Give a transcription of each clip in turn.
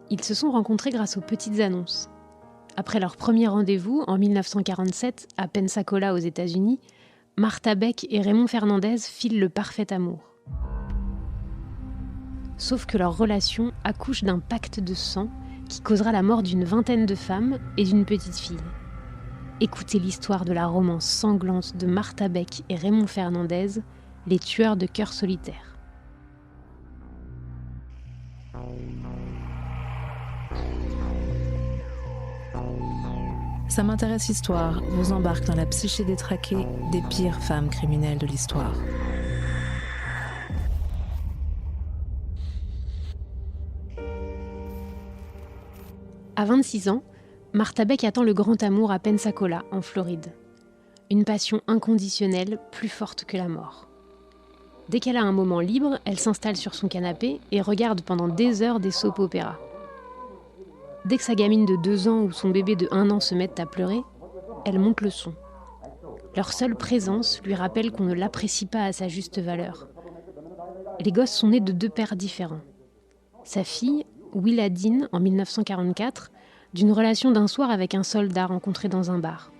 Ils se sont rencontrés grâce aux petites annonces. Après leur premier rendez-vous, en 1947, à Pensacola aux États-Unis, Martha Beck et Raymond Fernandez filent le parfait amour. Sauf que leur relation accouche d'un pacte de sang qui causera la mort d'une vingtaine de femmes et d'une petite fille. Écoutez l'histoire de la romance sanglante de Martha Beck et Raymond Fernandez, les tueurs de cœurs solitaires. Ça m'intéresse Histoire vous embarque dans la psyché détraquée des pires femmes criminelles de l'histoire. À 26 ans, Martha Beck attend le grand amour à Pensacola, en Floride. Une passion inconditionnelle, plus forte que la mort. Dès qu'elle a un moment libre, elle s'installe sur son canapé et regarde pendant des heures des soap-opéras. Dès que sa gamine de 2 ans ou son bébé de 1 an se mettent à pleurer, elle monte le son. Leur seule présence lui rappelle qu'on ne l'apprécie pas à sa juste valeur. Les gosses sont nés de 2 pères différents. Sa fille, Willa Dean, en 1944, d'une relation d'un soir avec un soldat rencontré dans un bar.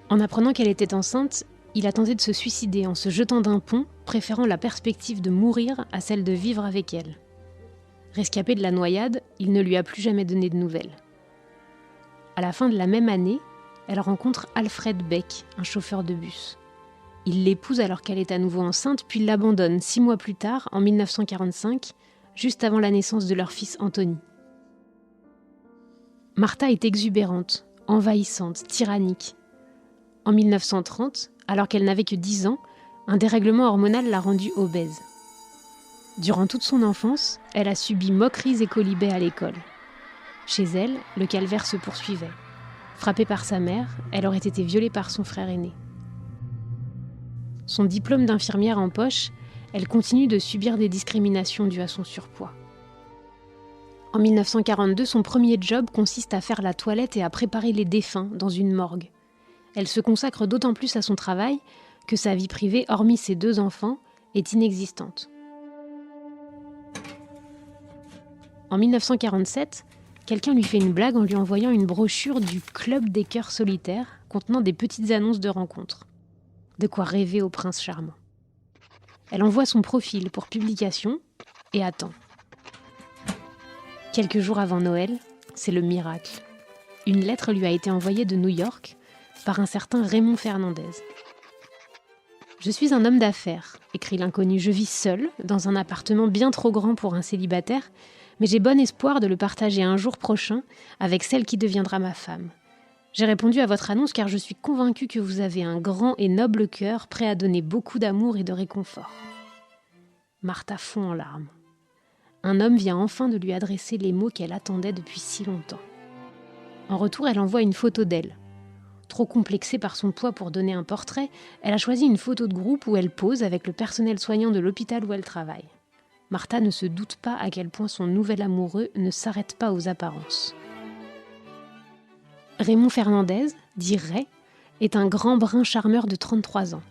En apprenant qu'elle était enceinte, il a tenté de se suicider en se jetant d'un pont, préférant la perspective de mourir à celle de vivre avec elle. Rescapé de la noyade, il ne lui a plus jamais donné de nouvelles. À la fin de la même année, elle rencontre Alfred Beck, un chauffeur de bus. Il l'épouse alors qu'elle est à nouveau enceinte, puis l'abandonne 6 mois plus tard, en 1945, juste avant la naissance de leur fils Anthony. Martha est exubérante, envahissante, tyrannique. En 1930, alors qu'elle n'avait que 10 ans, un dérèglement hormonal l'a rendue obèse. Durant toute son enfance, elle a subi moqueries et quolibets à l'école. Chez elle, le calvaire se poursuivait. Frappée par sa mère, elle aurait été violée par son frère aîné. Son diplôme d'infirmière en poche, elle continue de subir des discriminations dues à son surpoids. En 1942, son premier job consiste à faire la toilette et à préparer les défunts dans une morgue. Elle se consacre d'autant plus à son travail que sa vie privée, hormis ses 2 enfants, est inexistante. En 1947, quelqu'un lui fait une blague en lui envoyant une brochure du Club des cœurs solitaires contenant des petites annonces de rencontres. De quoi rêver au prince charmant. Elle envoie son profil pour publication et attend. Quelques jours avant Noël, c'est le miracle. Une lettre lui a été envoyée de New York par un certain Raymond Fernandez. « Je suis un homme d'affaires », écrit l'inconnu. « Je vis seul, dans un appartement bien trop grand pour un célibataire, mais j'ai bon espoir de le partager un jour prochain avec celle qui deviendra ma femme. J'ai répondu à votre annonce car je suis convaincue que vous avez un grand et noble cœur prêt à donner beaucoup d'amour et de réconfort. » Martha fond en larmes. Un homme vient enfin de lui adresser les mots qu'elle attendait depuis si longtemps. En retour, elle envoie une photo d'elle. Trop complexée par son poids pour donner un portrait, elle a choisi une photo de groupe où elle pose avec le personnel soignant de l'hôpital où elle travaille. Martha ne se doute pas à quel point son nouvel amoureux ne s'arrête pas aux apparences. Raymond Fernandez, dit Ray, est un grand brun charmeur de 33 ans.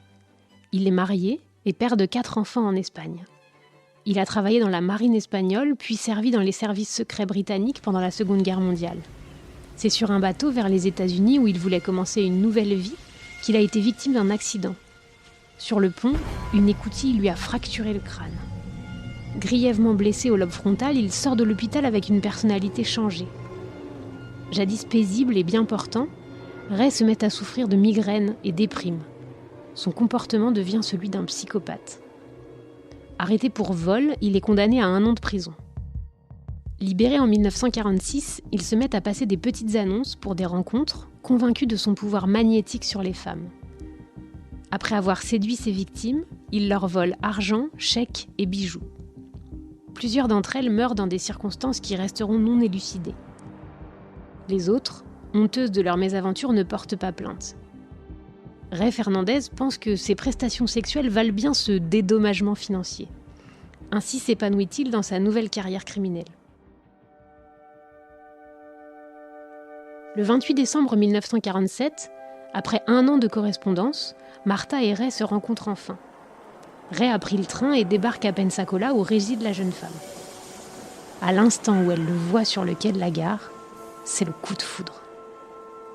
Il est marié et père de 4 enfants en Espagne. Il a travaillé dans la marine espagnole, puis servi dans les services secrets britanniques pendant la Seconde Guerre mondiale. C'est sur un bateau vers les États-Unis où il voulait commencer une nouvelle vie qu'il a été victime d'un accident. Sur le pont, une écoutille lui a fracturé le crâne. Grièvement blessé au lobe frontal, il sort de l'hôpital avec une personnalité changée. Jadis paisible et bien portant, Ray se met à souffrir de migraines et déprime. Son comportement devient celui d'un psychopathe. Arrêté pour vol, il est condamné à 1 an de prison. Libéré en 1946, il se met à passer des petites annonces pour des rencontres, convaincu de son pouvoir magnétique sur les femmes. Après avoir séduit ses victimes, il leur vole argent, chèques et bijoux. Plusieurs d'entre elles meurent dans des circonstances qui resteront non élucidées. Les autres, honteuses de leur mésaventure, ne portent pas plainte. Ray Fernandez pense que ses prestations sexuelles valent bien ce dédommagement financier. Ainsi s'épanouit-il dans sa nouvelle carrière criminelle. Le 28 décembre 1947, après 1 an de correspondance, Martha et Ray se rencontrent enfin. Ray a pris le train et débarque à Pensacola où réside la jeune femme. À l'instant où elle le voit sur le quai de la gare, c'est le coup de foudre.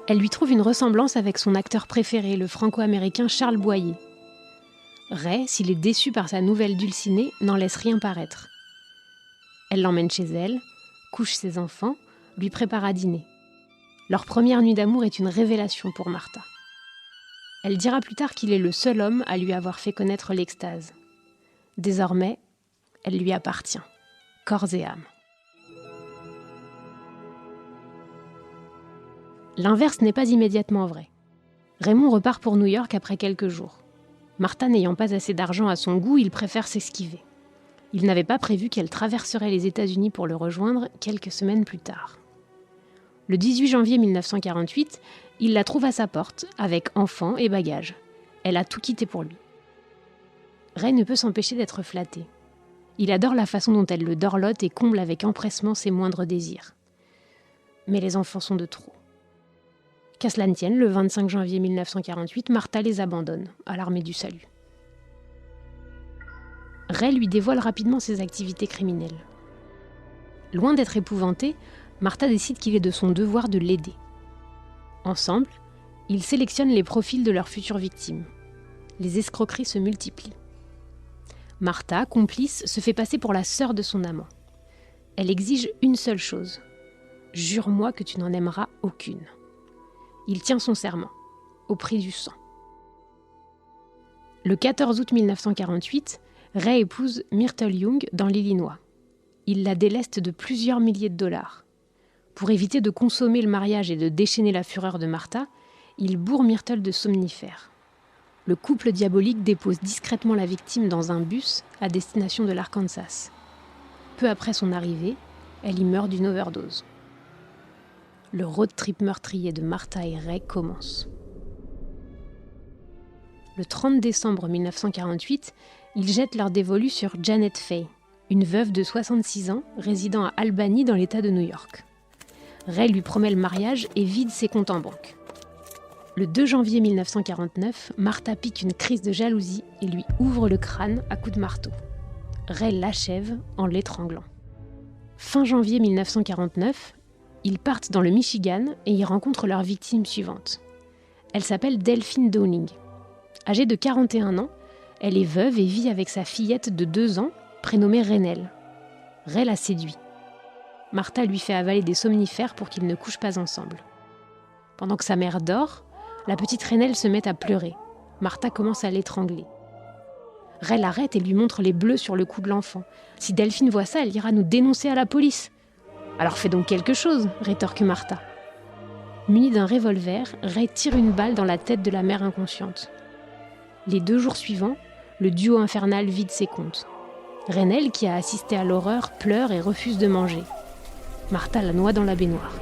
Elle lui trouve une ressemblance avec son acteur préféré, le franco-américain Charles Boyer. Ray, s'il est déçu par sa nouvelle dulcinée, n'en laisse rien paraître. Elle l'emmène chez elle, couche ses enfants, lui prépare à dîner. Leur première nuit d'amour est une révélation pour Martha. Elle dira plus tard qu'il est le seul homme à lui avoir fait connaître l'extase. Désormais, elle lui appartient, corps et âme. L'inverse n'est pas immédiatement vrai. Raymond repart pour New York après quelques jours. Martha n'ayant pas assez d'argent à son goût, il préfère s'esquiver. Il n'avait pas prévu qu'elle traverserait les États-Unis pour le rejoindre quelques semaines plus tard. Le 18 janvier 1948, il la trouve à sa porte, avec enfants et bagages. Elle a tout quitté pour lui. Ray ne peut s'empêcher d'être flatté. Il adore la façon dont elle le dorlote et comble avec empressement ses moindres désirs. Mais les enfants sont de trop. Qu'à cela ne tienne, le 25 janvier 1948, Martha les abandonne à l'armée du salut. Ray lui dévoile rapidement ses activités criminelles. Loin d'être épouvantée, Martha décide qu'il est de son devoir de l'aider. Ensemble, ils sélectionnent les profils de leurs futures victimes. Les escroqueries se multiplient. Martha, complice, se fait passer pour la sœur de son amant. Elle exige une seule chose. « Jure-moi que tu n'en aimeras aucune. » Il tient son serment, au prix du sang. Le 14 août 1948, Ray épouse Myrtle Young dans l'Illinois. Il la déleste de plusieurs milliers de dollars. Pour éviter de consommer le mariage et de déchaîner la fureur de Martha, il bourre Myrtle de somnifères. Le couple diabolique dépose discrètement la victime dans un bus à destination de l'Arkansas. Peu après son arrivée, elle y meurt d'une overdose. Le road trip meurtrier de Martha et Ray commence. Le 30 décembre 1948, ils jettent leur dévolu sur Janet Fay, une veuve de 66 ans résidant à Albany dans l'État de New York. Ray lui promet le mariage et vide ses comptes en banque. Le 2 janvier 1949, Martha pique une crise de jalousie et lui ouvre le crâne à coups de marteau. Ray l'achève en l'étranglant. Fin janvier 1949, ils partent dans le Michigan et y rencontrent leur victime suivante. Elle s'appelle Delphine Downing. Âgée de 41 ans, elle est veuve et vit avec sa fillette de 2 ans, prénommée Raynell. Ray la séduit. Martha lui fait avaler des somnifères pour qu'ils ne couchent pas ensemble. Pendant que sa mère dort, la petite Raynell se met à pleurer. Martha commence à l'étrangler. Ray l'arrête et lui montre les bleus sur le cou de l'enfant. Si Delphine voit ça, elle ira nous dénoncer à la police. Alors fais donc quelque chose, rétorque Martha. Munie d'un revolver, Ray tire une balle dans la tête de la mère inconsciente. Les 2 jours suivants, le duo infernal vide ses comptes. Raynell, qui a assisté à l'horreur, pleure et refuse de manger. Martha la noie dans la baignoire.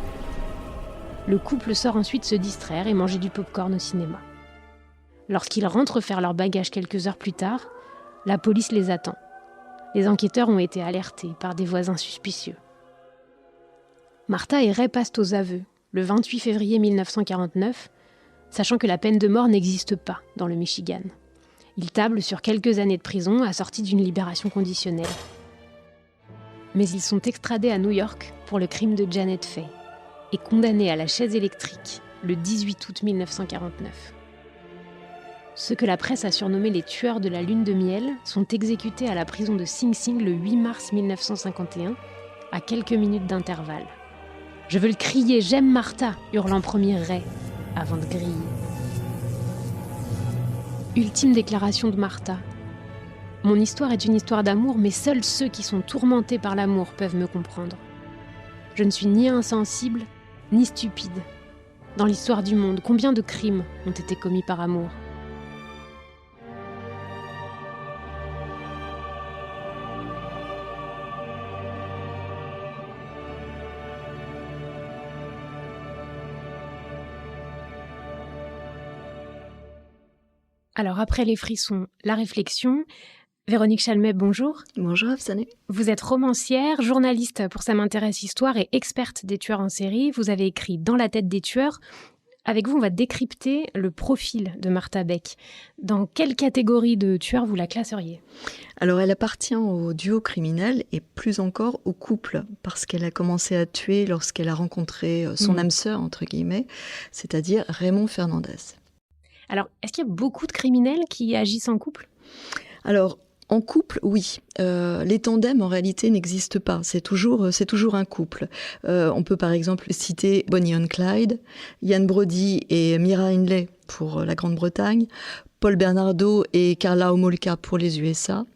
Le couple sort ensuite se distraire et manger du pop-corn au cinéma. Lorsqu'ils rentrent faire leur bagage quelques heures plus tard, la police les attend. Les enquêteurs ont été alertés par des voisins suspicieux. Martha et Ray passent aux aveux, le 28 février 1949, sachant que la peine de mort n'existe pas dans le Michigan. Ils tablent sur quelques années de prison assorties d'une libération conditionnelle. Mais ils sont extradés à New York pour le crime de Janet Fay et condamnés à la chaise électrique le 18 août 1949. Ceux que la presse a surnommés les tueurs de la lune de miel sont exécutés à la prison de Sing Sing le 8 mars 1951, à quelques minutes d'intervalle. « Je veux le crier, j'aime Martha !» hurle en premier Ray, avant de griller. Ultime déclaration de Martha. « Mon histoire est une histoire d'amour, mais seuls ceux qui sont tourmentés par l'amour peuvent me comprendre. Je ne suis ni insensible, ni stupide. Dans l'histoire du monde, combien de crimes ont été commis par amour ? Alors après les frissons, la réflexion. Véronique Chalmet, bonjour. Bonjour Afsané. Vous êtes romancière, journaliste pour Ça m'intéresse Histoire et experte des tueurs en série. Vous avez écrit Dans la tête des tueurs, Avec vous, on va décrypter le profil de Martha Beck. Dans quelle catégorie de tueurs vous la classeriez ? Alors, elle appartient au duo criminel et plus encore au couple, parce qu'elle a commencé à tuer lorsqu'elle a rencontré son âme sœur, entre guillemets, c'est-à-dire Raymond Fernandez. Alors, est-ce qu'il y a beaucoup de criminels qui agissent en couple ? Alors, en couple, oui. Les tandems, en réalité, n'existent pas. C'est toujours un couple. On peut par exemple citer Bonnie and Clyde, Ian Brody et Myra Hindley pour la Grande-Bretagne, Paul Bernardo et Karla Homolka pour les USA,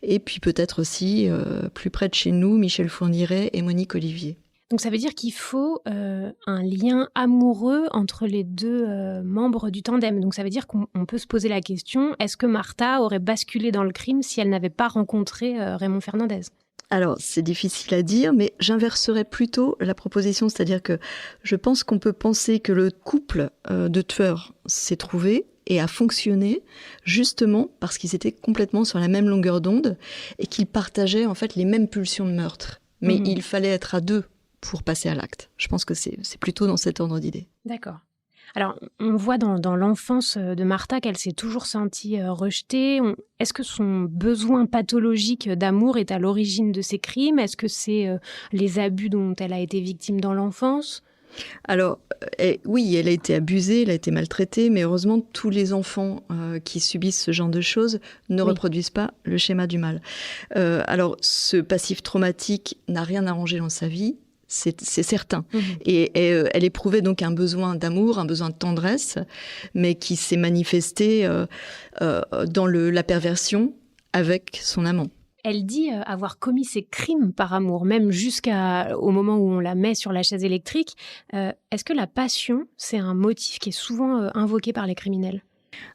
et puis peut-être aussi, plus près de chez nous, Michel Fourniret et Monique Olivier. Donc ça veut dire qu'il faut un lien amoureux entre les deux membres du tandem. Donc ça veut dire qu'on peut se poser la question, est-ce que Martha aurait basculé dans le crime si elle n'avait pas rencontré Raymond Fernandez ? Alors, c'est difficile à dire, mais j'inverserais plutôt la proposition, c'est-à-dire que je pense qu'on peut penser que le couple de tueurs s'est trouvé et a fonctionné justement parce qu'ils étaient complètement sur la même longueur d'onde et qu'ils partageaient en fait les mêmes pulsions de meurtre. Mais il fallait être à deux pour passer à l'acte. Je pense que c'est plutôt dans cet ordre d'idée. D'accord. Alors, on voit dans l'enfance de Martha qu'elle s'est toujours sentie rejetée. Est-ce que son besoin pathologique d'amour est à l'origine de ces crimes ? Est-ce que c'est les abus dont elle a été victime dans l'enfance ? Alors, oui, elle a été abusée, elle a été maltraitée, mais heureusement, tous les enfants qui subissent ce genre de choses ne reproduisent pas le schéma du mal. Alors, ce passif traumatique n'a rien arrangé dans sa vie. C'est certain. Et elle éprouvait donc un besoin d'amour, un besoin de tendresse, mais qui s'est manifesté dans la perversion avec son amant. Elle dit avoir commis ses crimes par amour, même jusqu'au moment où on la met sur la chaise électrique. Est-ce que la passion, c'est un motif qui est souvent invoqué par les criminels ?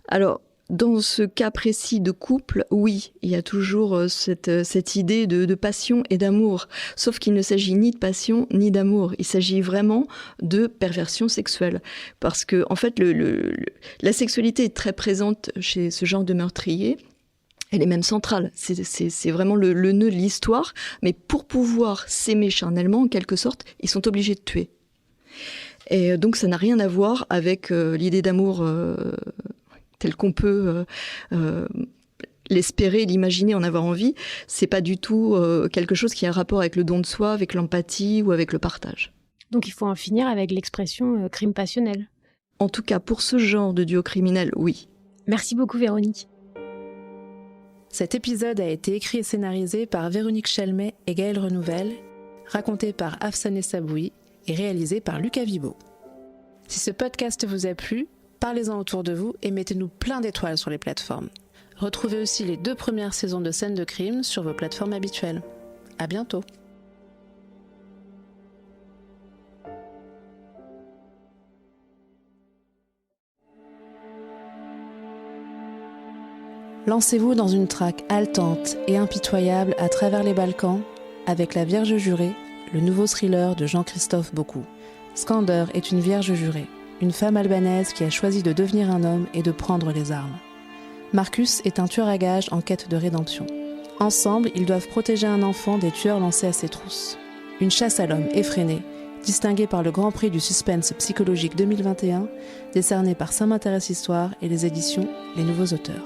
Alors, dans ce cas précis de couple, oui, il y a toujours cette idée de passion et d'amour. Sauf qu'il ne s'agit ni de passion ni d'amour. Il s'agit vraiment de perversion sexuelle. Parce que, en fait, la sexualité est très présente chez ce genre de meurtrier. Elle est même centrale. C'est vraiment le nœud de l'histoire. Mais pour pouvoir s'aimer charnellement, en quelque sorte, ils sont obligés de tuer. Et donc, ça n'a rien à voir avec l'idée d'amour tel qu'on peut l'espérer, l'imaginer, en avoir envie. C'est pas du tout quelque chose qui a un rapport avec le don de soi, avec l'empathie ou avec le partage. Donc il faut en finir avec l'expression crime passionnel. En tout cas, pour ce genre de duo criminel, oui. Merci beaucoup Véronique. Cet épisode a été écrit et scénarisé par Véronique Chalmet et Gaëlle Renouvelle, raconté par Afsané Saboui et réalisé par Lucas Vibo. Si ce podcast vous a plu, parlez-en autour de vous et mettez-nous plein d'étoiles sur les plateformes. Retrouvez aussi les 2 premières saisons de Scènes de crime sur vos plateformes habituelles. À bientôt. Lancez-vous dans une traque haletante et impitoyable à travers les Balkans avec La Vierge jurée, le nouveau thriller de Jean-Christophe Beaucou. Skander est une vierge jurée, une femme albanaise qui a choisi de devenir un homme et de prendre les armes. Marcus est un tueur à gages en quête de rédemption. Ensemble, ils doivent protéger un enfant des tueurs lancés à ses trousses. Une chasse à l'homme effrénée, distinguée par le Grand Prix du suspense psychologique 2021, décerné par Ça m'intéresse Histoire et les éditions Les Nouveaux Auteurs.